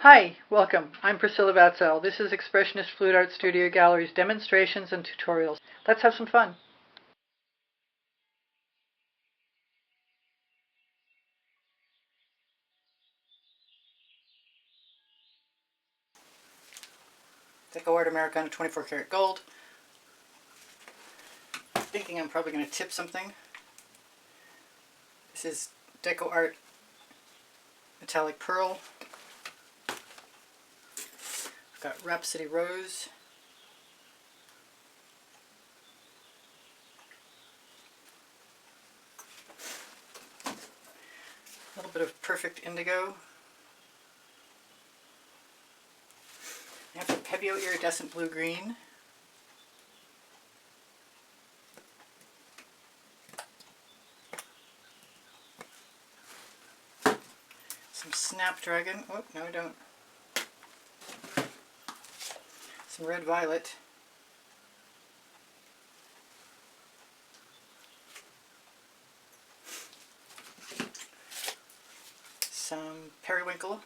Hi, welcome. I'm Priscilla Batzell. This is Expressionist Fluid Art Studio Gallery's demonstrations and tutorials. Let's have some fun. Deco Art Americana 24 karat gold. I'm thinking I'm probably going to tip something. This is Deco Art Metallic Pearl. I've got Rhapsody Rose. A little bit of Perfect Indigo. I have some Pebeo Iridescent Blue Green. Some Snapdragon. Oh, no I don't. Some Red Violet. Some Periwinkle.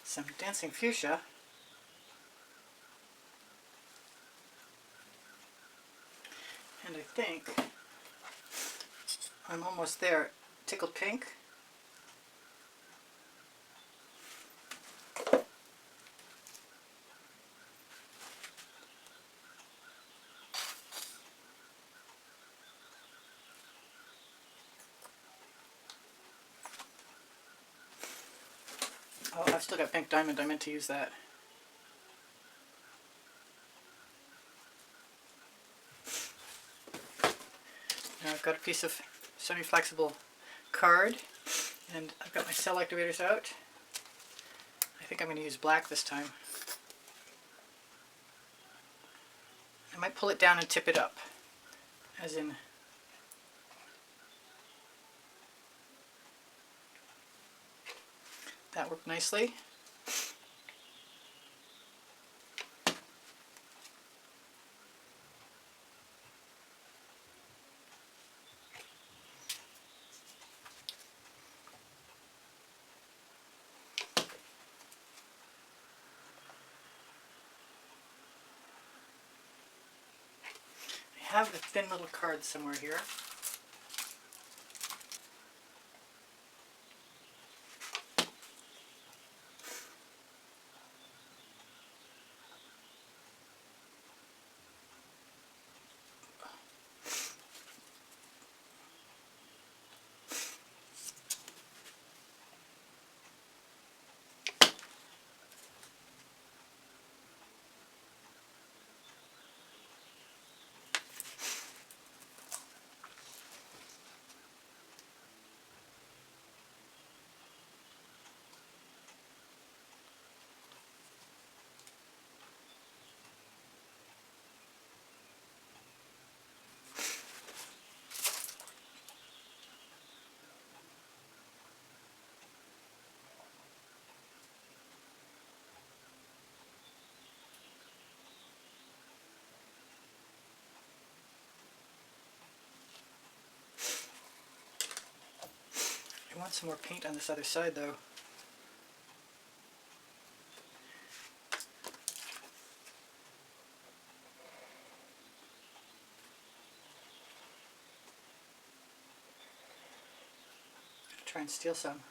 Some Dancing Fuchsia. And I think I'm almost there. Tickled Pink. Oh, I've still got Pink Diamond. I meant to use that. Now I've got a piece of semi-flexible card, and I've got my cell activators out. I think I'm going to use black this time. I might pull it down and tip it up, as in that worked nicely. I have the thin little card somewhere here. I want some more paint on this other side though. Try and steal some.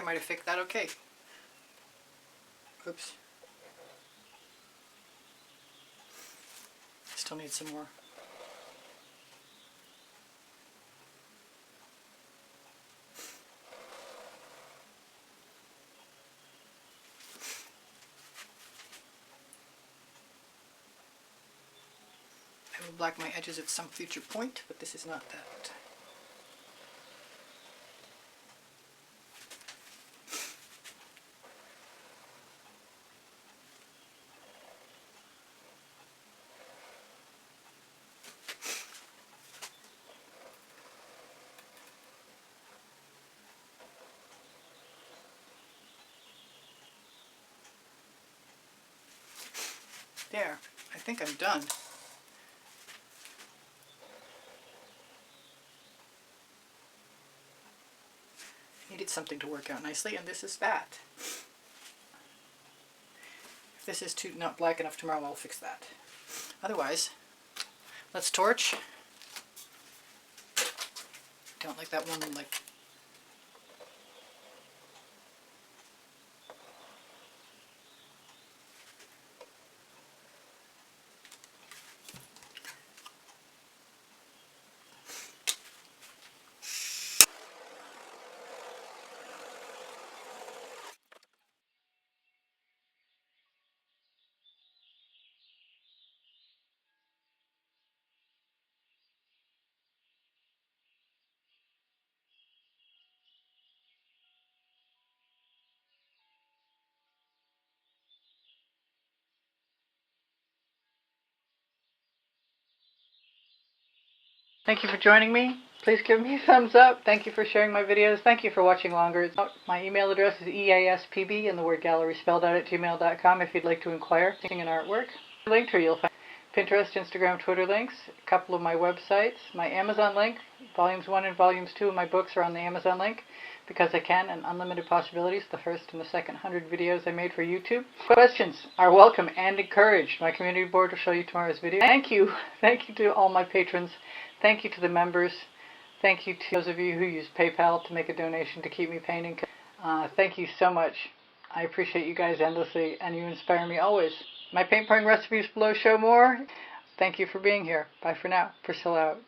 I might have fixed that okay. Oops. Still need some more. I will black my edges at some future point, but this is not that. There, I think I'm done. Needed something to work out nicely, and this is that. If this is not black enough tomorrow, I'll fix that. Otherwise, let's torch. Don't like that one, like. Thank you for joining me. Please give me a thumbs up. Thank you for sharing my videos. Thank you for watching longer. My email address is easpb and the word gallery spelled out at gmail.com if you'd like to inquire in artwork. Linked, or you'll find Pinterest, Instagram, Twitter links, a couple of my websites, my Amazon link. Volumes 1 and Volumes 2 of my books are on the Amazon link, Because I Can and Unlimited Possibilities, the first and the second 100 videos I made for YouTube. Questions are welcome and encouraged. My community board will show you tomorrow's video. Thank you. Thank you to all my patrons. Thank you to the members. Thank you to those of you who use PayPal to make a donation to keep me painting. Thank you so much. I appreciate you guys endlessly, and you inspire me always. My paint pouring recipes below show more. Thank you for being here. Bye for now. Priscilla out.